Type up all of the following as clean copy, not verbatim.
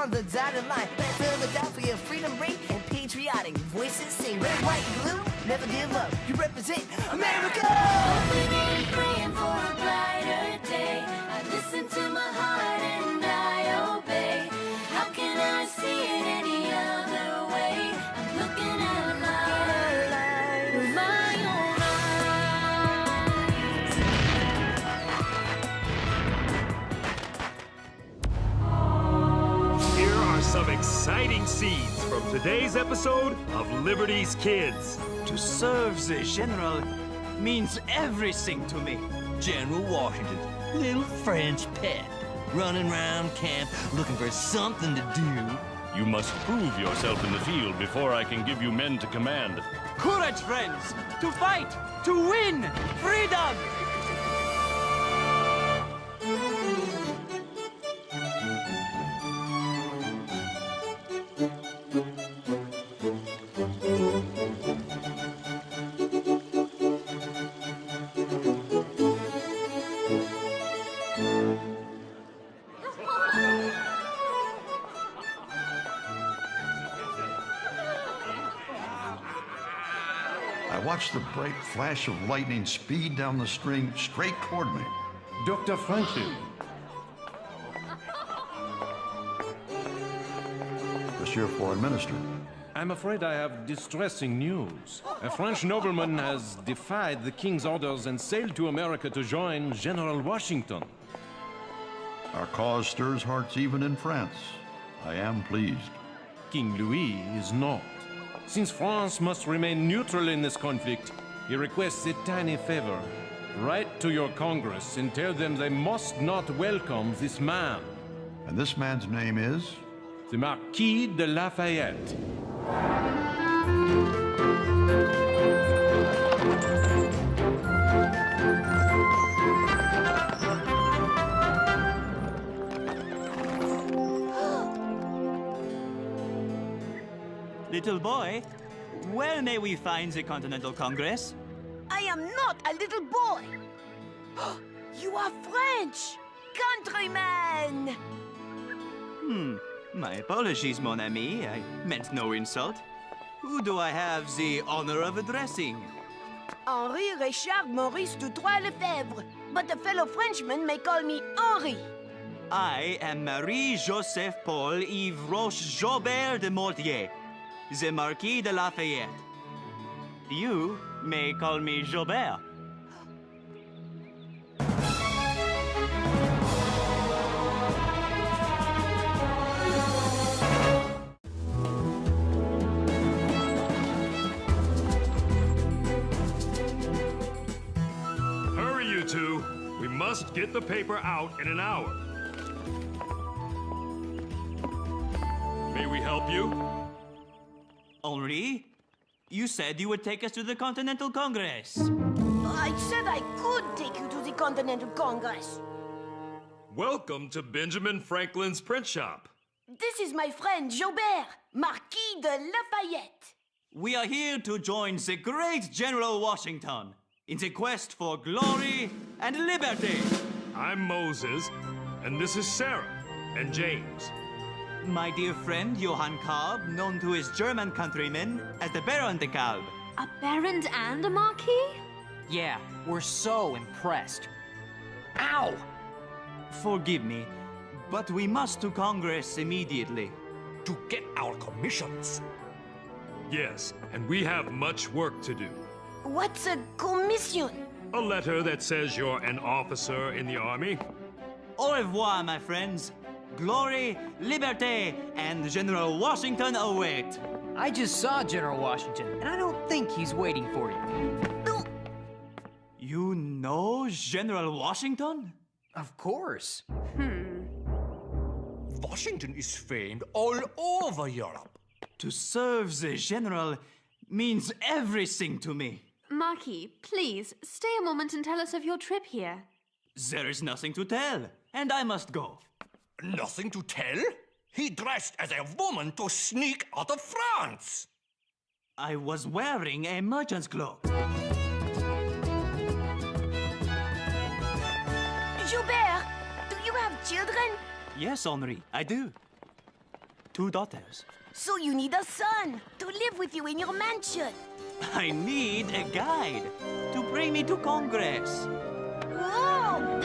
on the dotted line. Let's fill it out for your freedom ring and patriotic voices sing. Red, white, and blue, never give up. You represent America! Hoping and praying for a brighter day. I listen to my heart and I obey. How can I see it any other way? I'm looking at a light with my own eyes. Here are some exciting scenes from today's episode of Liberty's Kids. To serve the general means everything to me. General Washington, little French pet, running around camp looking for something to do. You must prove yourself in the field before I can give you men to command. Courage, friends! To fight! To win! Freedom! I watched the bright flash of lightning speed down the string straight toward me. Dr. Franklin. Monsieur Foreign Minister. I'm afraid I have distressing news. A French nobleman has defied the king's orders and sailed to America to join General Washington. Our cause stirs hearts even in France. I am pleased. King Louis is not. Since France must remain neutral in this conflict, he requests a tiny favor. Write to your Congress and tell them they must not welcome this man. And this man's name is? The Marquis de Lafayette. Little boy, where may we find the Continental Congress? I am not a little boy. You are French, countryman. My apologies, mon ami. I meant no insult. Who do I have the honor of addressing? Henri Richard Maurice Dutrois Lefebvre, but the fellow Frenchman may call me Henri. I am Marie-Joseph Paul Yves Roche Jobert de Mortier, the Marquis de Lafayette. You may call me Jobert. Hurry, you two. We must get the paper out in an hour. May we help you? Henri, you said you would take us to the Continental Congress. I said I could take you to the Continental Congress. Welcome to Benjamin Franklin's print shop. This is my friend Jobert, Marquis de Lafayette. We are here to join the great General Washington in the quest for glory and liberty. I'm Moses, and this is Sarah and James. My dear friend Johann Kalb, known to his German countrymen as the Baron de Kalb. A baron and a marquis? Yeah, we're so impressed. Ow! Forgive me, but we must to Congress immediately. To get our commissions. Yes, and we have much work to do. What's a commission? A letter that says you're an officer in the army. Au revoir, my friends. Glory, liberty, and General Washington await. I just saw General Washington, and I don't think he's waiting for you. You know General Washington? Of course. Washington is famed all over Europe. To serve the general means everything to me. Marquis, please, stay a moment and tell us of your trip here. There is nothing to tell, and I must go. Nothing to tell? He dressed as a woman to sneak out of France. I was wearing a merchant's cloak. Joubert, do you have children? Yes, Henri, I do. 2 daughters. So you need a son to live with you in your mansion. I need a guide to bring me to Congress. Whoa!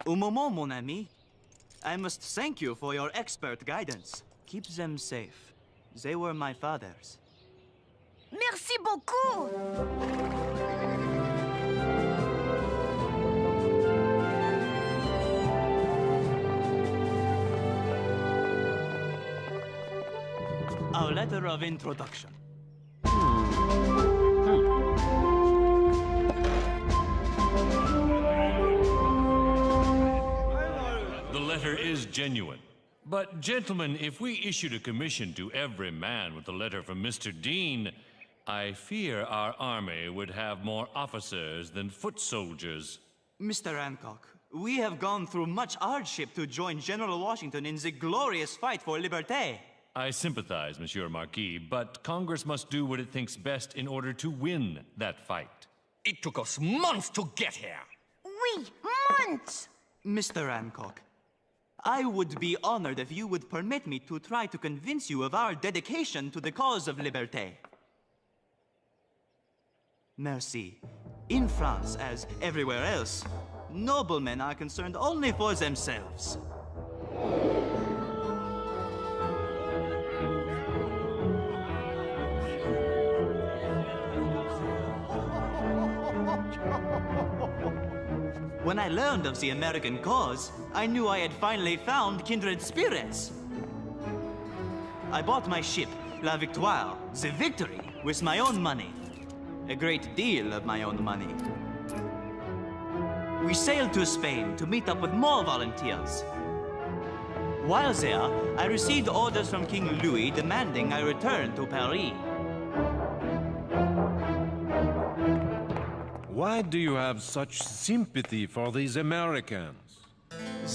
Un moment, mon ami. I must thank you for your expert guidance. Keep them safe. They were my father's. Merci beaucoup! Our letter of introduction. The letter is genuine. But, gentlemen, if we issued a commission to every man with a letter from Mr. Dean, I fear our army would have more officers than foot soldiers. Mr. Hancock, we have gone through much hardship to join General Washington in the glorious fight for liberté. I sympathize, Monsieur Marquis, but Congress must do what it thinks best in order to win that fight. It took us months to get here. Oui, months! Mr. Hancock, I would be honored if you would permit me to try to convince you of our dedication to the cause of liberté. Merci. In France, as everywhere else, noblemen are concerned only for themselves. When I learned of the American cause, I knew I had finally found kindred spirits. I bought my ship, La Victoire, the Victory, with my own money. A great deal of my own money. We sailed to Spain to meet up with more volunteers. While there, I received orders from King Louis demanding I return to Paris. Why do you have such sympathy for these Americans?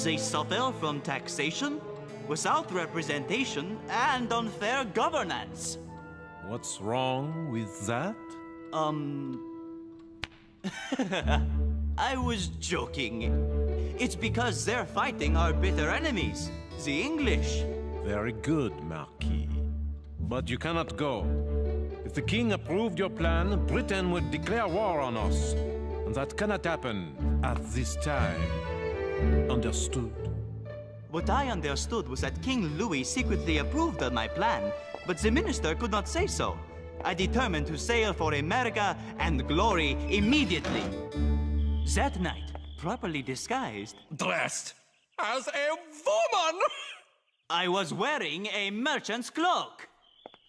They suffer from taxation, without representation, and unfair governance. What's wrong with that? I was joking. It's because they're fighting our bitter enemies, the English. Very good, Marquis. But you cannot go. If the king approved your plan, Britain would declare war on us. And that cannot happen at this time. Understood? What I understood was that King Louis secretly approved of my plan, but the minister could not say so. I determined to sail for America and glory immediately. That night, properly disguised, Dressed as a woman! I was wearing a merchant's cloak.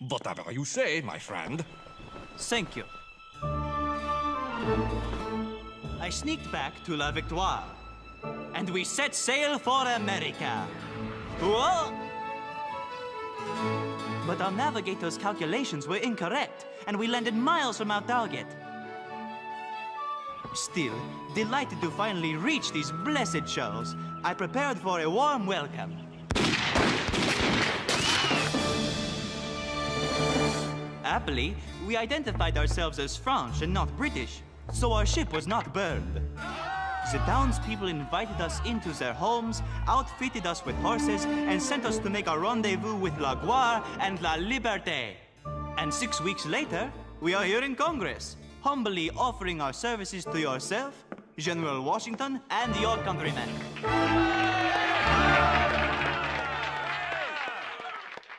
Whatever you say, my friend. Thank you. I sneaked back to La Victoire, and we set sail for America. Whoa! But our navigator's calculations were incorrect, and we landed miles from our target. Still, delighted to finally reach these blessed shores, I prepared for a warm welcome. Happily, we identified ourselves as French and not British, so our ship was not burned. The townspeople invited us into their homes, outfitted us with horses, and sent us to make a rendezvous with La Gloire and La Liberté. And 6 weeks later, we are here in Congress, humbly offering our services to yourself, General Washington, and your countrymen.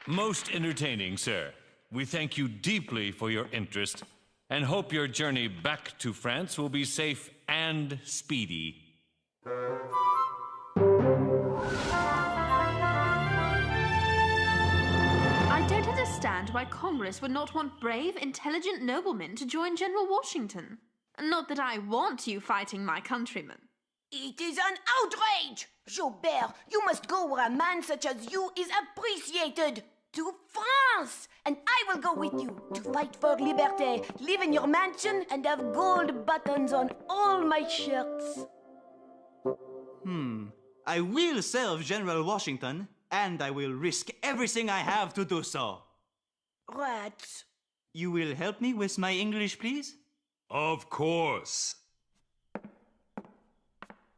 Most entertaining, sir. We thank you deeply for your interest and hope your journey back to France will be safe and speedy. I don't understand why Congress would not want brave, intelligent noblemen to join General Washington. Not that I want you fighting my countrymen. It is an outrage! Jobert, you must go where a man such as you is appreciated. To France! And I will go with you to fight for liberté, live in your mansion, and have gold buttons on all my shirts. I will serve General Washington, and I will risk everything I have to do so. Rats. You will help me with my English, please? Of course.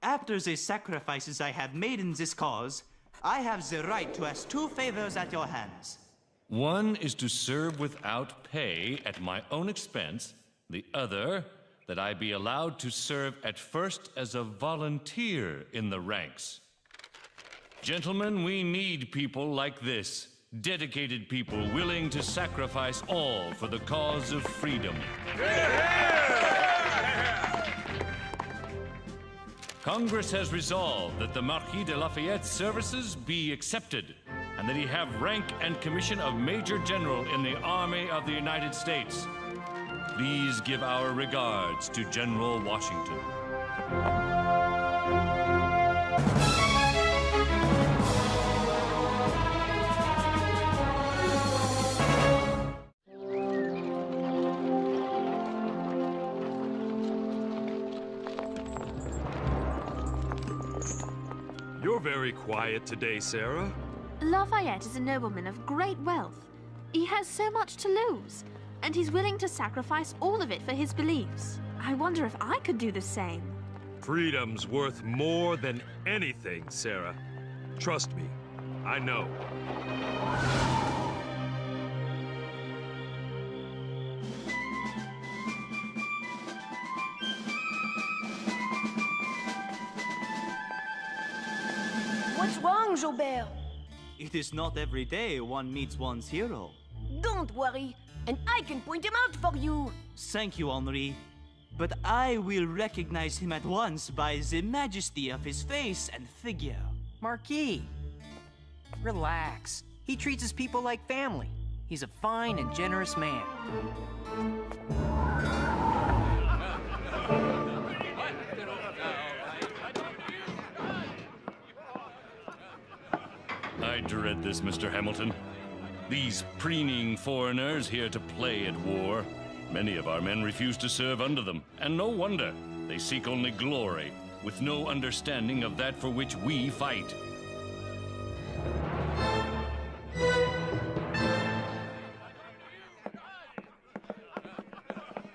After the sacrifices I have made in this cause, I have the right to ask two favors at your hands. One is to serve without pay at my own expense. The other, that I be allowed to serve at first as a volunteer in the ranks. Gentlemen, we need people like this. Dedicated people willing to sacrifice all for the cause of freedom. Congress has resolved that the Marquis de Lafayette's services be accepted, and that he have rank and commission of Major General in the Army of the United States. Please give our regards to General Washington. You're very quiet today, Sarah. Lafayette is a nobleman of great wealth. He has so much to lose, and he's willing to sacrifice all of it for his beliefs. I wonder if I could do the same. Freedom's worth more than anything, Sarah. Trust me, I know. What's wrong, Jobert? It is not every day one meets one's hero. Don't worry, and I can point him out for you. Thank you, Henri. But I will recognize him at once by the majesty of his face and figure. Marquis, relax. He treats his people like family. He's a fine and generous man. I dread this, Mr. Hamilton. These preening foreigners here to play at war. Many of our men refuse to serve under them, and no wonder. They seek only glory, with no understanding of that for which we fight.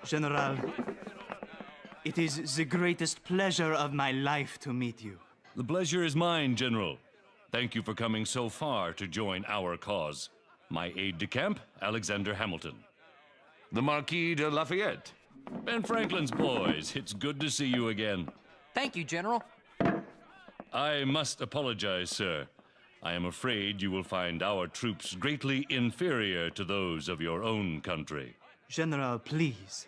General, it is the greatest pleasure of my life to meet you. The pleasure is mine, General. Thank you for coming so far to join our cause. My aide-de-camp, Alexander Hamilton. The Marquis de Lafayette. Ben Franklin's boys, it's good to see you again. Thank you, General. I must apologize, sir. I am afraid you will find our troops greatly inferior to those of your own country. General, please.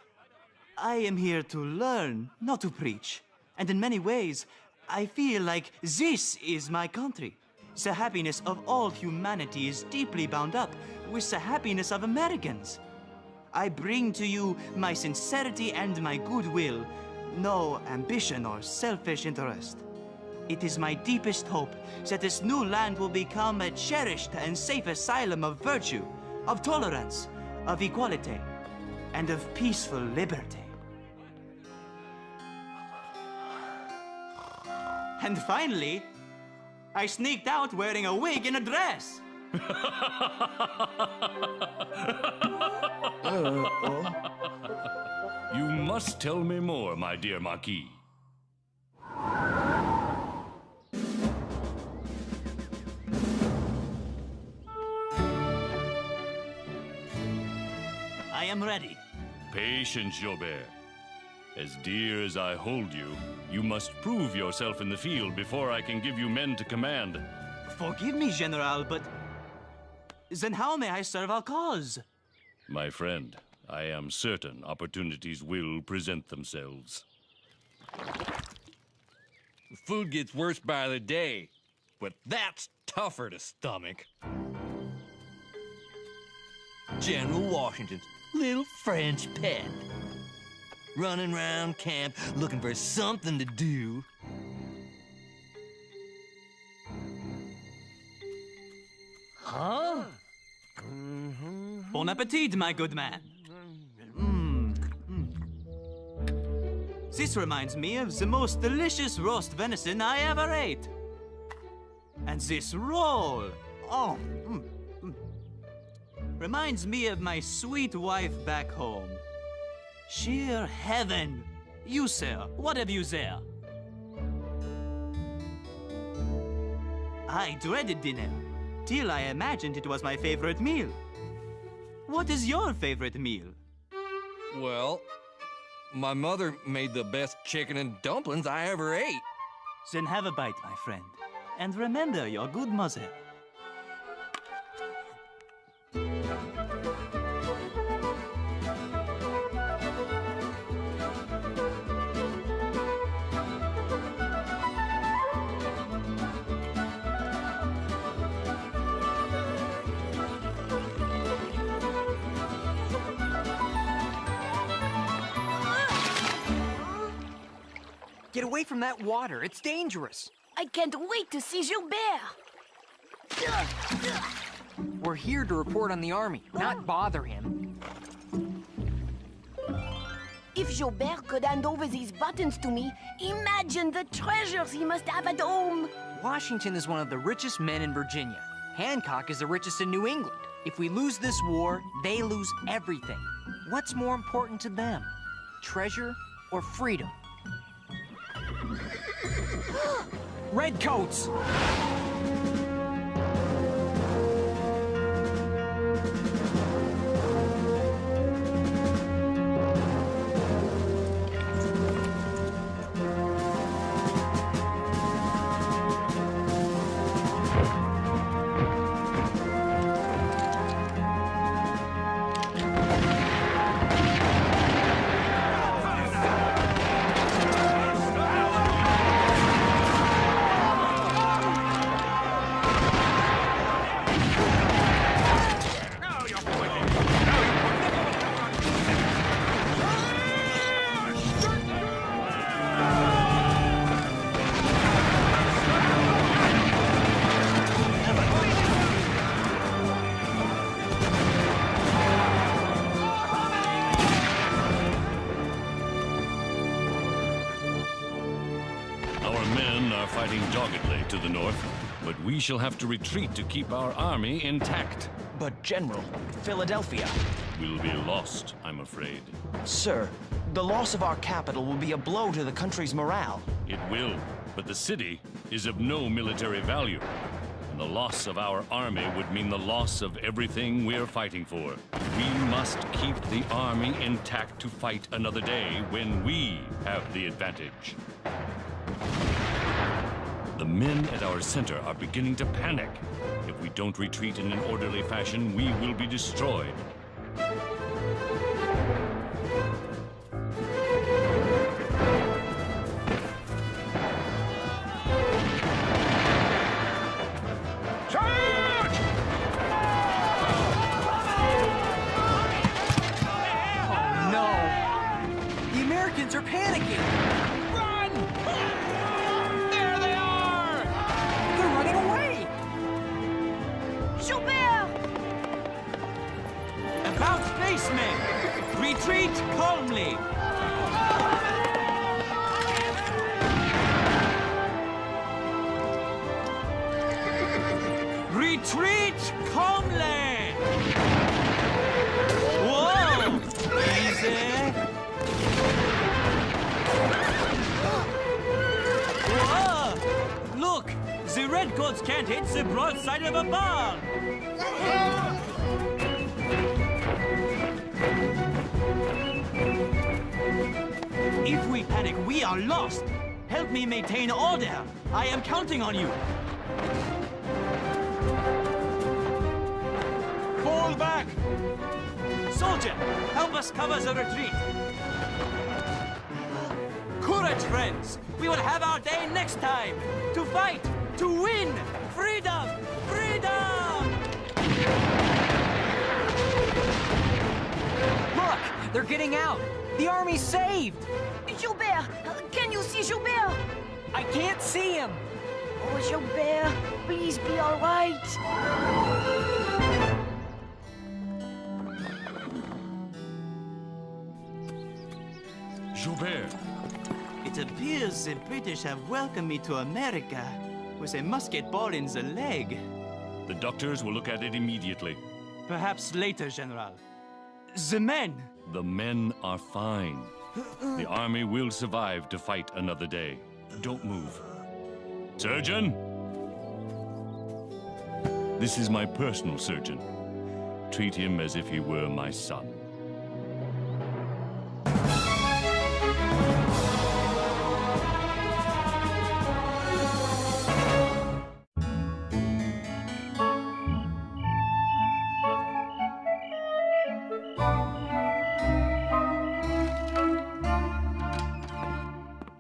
I am here to learn, not to preach. And in many ways, I feel like this is my country. The happiness of all humanity is deeply bound up with the happiness of Americans. I bring to you my sincerity and my goodwill, no ambition or selfish interest. It is my deepest hope that this new land will become a cherished and safe asylum of virtue, of tolerance, of equality, and of peaceful liberty. And finally, I sneaked out wearing a wig and a dress. You must tell me more, my dear Marquis. I am ready. Patience, Jobert. As dear as I hold you, you must prove yourself in the field before I can give you men to command. Forgive me, General, but then how may I serve our cause? My friend, I am certain opportunities will present themselves. The food gets worse by the day, but that's tougher to stomach. General Washington's little French pet. Running around camp looking for something to do. Huh? Bon appetit, my good man. This reminds me of the most delicious roast venison I ever ate. And this roll, oh, reminds me of my sweet wife back home. Sheer heaven. You, sir, what have you there? I dreaded dinner, till I imagined it was my favorite meal. What is your favorite meal? Well, my mother made the best chicken and dumplings I ever ate. Then have a bite, my friend. And remember your good mother. Get away from that water. It's dangerous. I can't wait to see Gilbert. We're here to report on the army, not bother him. If Gilbert could hand over these buttons to me, imagine the treasures he must have at home. Washington is one of the richest men in Virginia. Hancock is the richest in New England. If we lose this war, they lose everything. What's more important to them? Treasure or freedom? Redcoats! Fighting doggedly to the north, but we shall have to retreat to keep our army intact. But, General, Philadelphia... We'll be lost, I'm afraid. Sir, the loss of our capital will be a blow to the country's morale. It will, but the city is of no military value. And the loss of our army would mean the loss of everything we're fighting for. We must keep the army intact to fight another day when we have the advantage. The men at our center are beginning to panic. If we don't retreat in an orderly fashion, we will be destroyed. Charge! Oh, no. The Americans are panicking. Spacemen, retreat calmly. Retreat calmly. Whoa! Easy. Whoa! Look, the redcoats can't hit the broadside of a barn. If we panic, we are lost. Help me maintain order. I am counting on you. Fall back. Soldier, help us cover the retreat. Courage, friends. We will have our day next time. To fight, to win. Freedom! Freedom! Look, they're getting out. The army's saved! Gilbert! Can you see Gilbert? I can't see him! Oh, Gilbert, please be all right. Joubert. It appears the British have welcomed me to America with a musket ball in the leg. The doctors will look at it immediately. Perhaps later, General. The men! The men are fine. The army will survive to fight another day. Don't move. Surgeon? This is my personal surgeon. Treat him as if he were my son.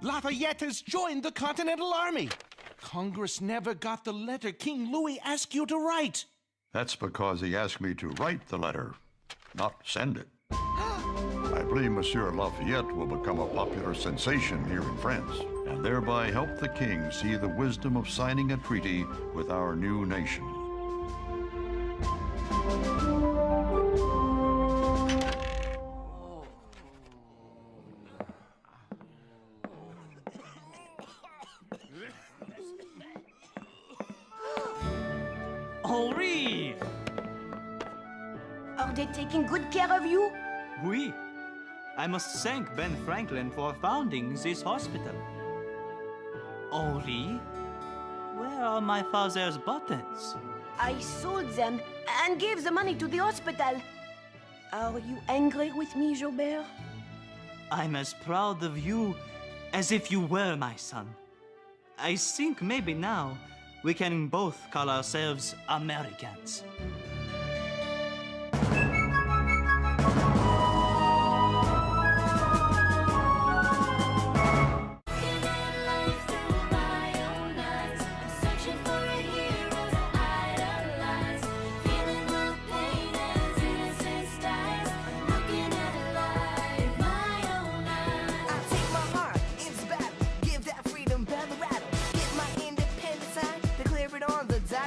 Lafayette has joined the Continental Army. Congress never got the letter King Louis asked you to write. That's because he asked me to write the letter, not send it. I believe Monsieur Lafayette will become a popular sensation here in France, and thereby help the king see the wisdom of signing a treaty with our new nation. Henri! Are they taking good care of you? Oui. I must thank Ben Franklin for founding this hospital. Henri? Where are my father's buttons? I sold them and gave the money to the hospital. Are you angry with me, Joubert? I'm as proud of you as if you were my son. I think maybe now we can both call ourselves Americans.